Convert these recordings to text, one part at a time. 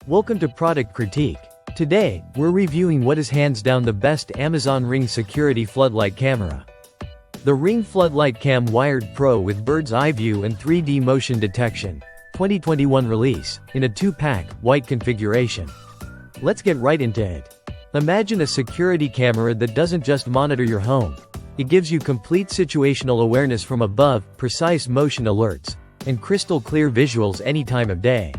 Welcome to Product Critique. Today, we're reviewing what is hands down the best Amazon Ring security floodlight camera. The Ring Floodlight Cam Wired Pro with bird's eye view and 3D motion detection. 2021 release, in a 2-pack, white configuration. Let's get right into it. Imagine a security camera that doesn't just monitor your home. It gives you complete situational awareness from above, precise motion alerts, and crystal clear visuals any time of day.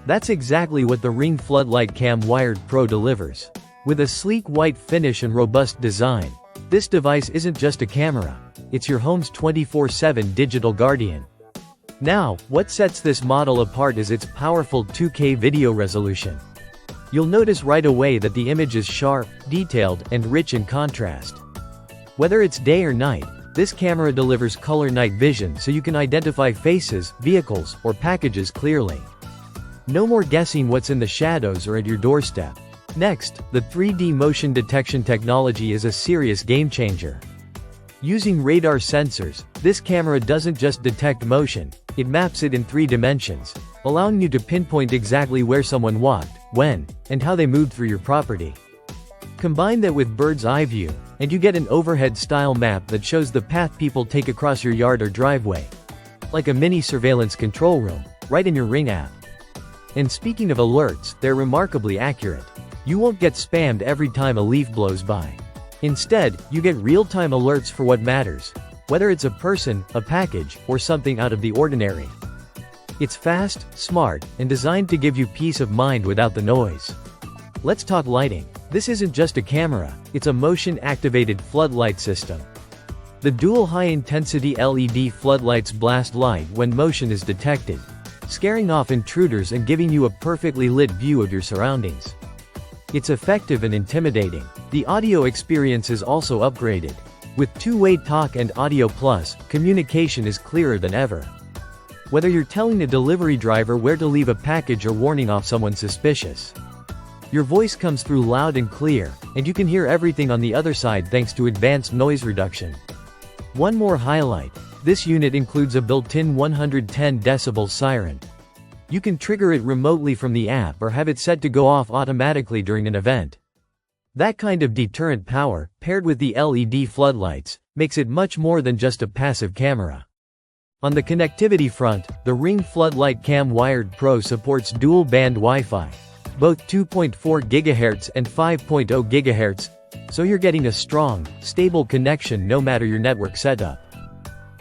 That's exactly what the Ring Floodlight Cam Wired Pro delivers. With a sleek white finish and robust design, this device isn't just a camera, it's your home's 24/7 digital guardian. Now, what sets this model apart is its powerful 2K video resolution. You'll notice right away that the image is sharp, detailed, and rich in contrast. Whether it's day or night, this camera delivers color night vision so you can identify faces, vehicles, or packages clearly. No more guessing what's in the shadows or at your doorstep. Next, the 3D motion detection technology is a serious game-changer. Using radar sensors, this camera doesn't just detect motion, it maps it in 3 dimensions, allowing you to pinpoint exactly where someone walked, when, and how they moved through your property. Combine that with bird's eye view, and you get an overhead-style map that shows the path people take across your yard or driveway. Like a mini surveillance control room, right in your Ring app. And speaking of alerts, they're remarkably accurate. You won't get spammed every time a leaf blows by. Instead, you get real-time alerts for what matters, whether it's a person, a package, or something out of the ordinary. It's fast, smart, and designed to give you peace of mind without the noise. Let's talk lighting. This isn't just a camera, it's a motion-activated floodlight system. The dual high-intensity LED floodlights blast light when motion is detected, scaring off intruders and giving you a perfectly lit view of your surroundings. It's effective and intimidating. The audio experience is also upgraded. With two-way talk and audio plus, communication is clearer than ever. Whether you're telling a delivery driver where to leave a package or warning off someone suspicious, your voice comes through loud and clear, and you can hear everything on the other side thanks to advanced noise reduction. One more highlight. This unit includes a built-in 110 decibel siren. You can trigger it remotely from the app or have it set to go off automatically during an event. That kind of deterrent power, paired with the LED floodlights, makes it much more than just a passive camera. On the connectivity front, the Ring Floodlight Cam Wired Pro supports dual-band Wi-Fi, both 2.4 GHz and 5.0 GHz, so you're getting a strong, stable connection no matter your network setup.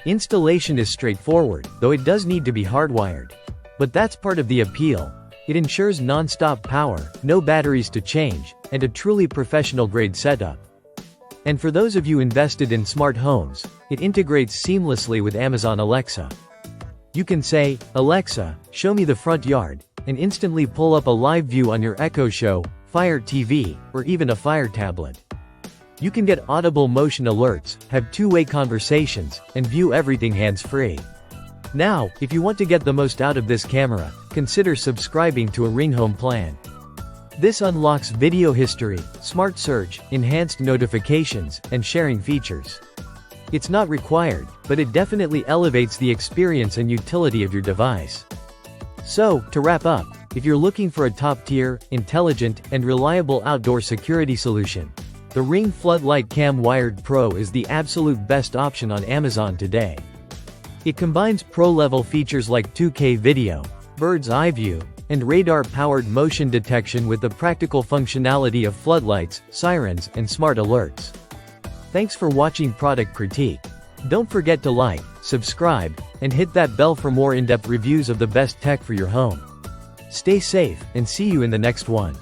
Installation is straightforward, though it does need to be hardwired. But that's part of the appeal. It ensures non-stop power, no batteries to change, and a truly professional-grade setup. And for those of you invested in smart homes, it integrates seamlessly with Amazon Alexa. You can say, "Alexa, show me the front yard," and instantly pull up a live view on your Echo Show, Fire TV, or even a Fire tablet. You can get audible motion alerts, have two-way conversations, and view everything hands-free. Now, if you want to get the most out of this camera, consider subscribing to a Ring Home plan. This unlocks video history, smart search, enhanced notifications, and sharing features. It's not required, but it definitely elevates the experience and utility of your device. So, to wrap up, if you're looking for a top-tier, intelligent, and reliable outdoor security solution, the Ring Floodlight Cam Wired Pro is the absolute best option on Amazon today. It combines pro-level features like 2K video, bird's eye view, and radar-powered motion detection with the practical functionality of floodlights, sirens, and smart alerts. Thanks for watching Product Critique. Don't forget to like, subscribe, and hit that bell for more in-depth reviews of the best tech for your home. Stay safe, and see you in the next one.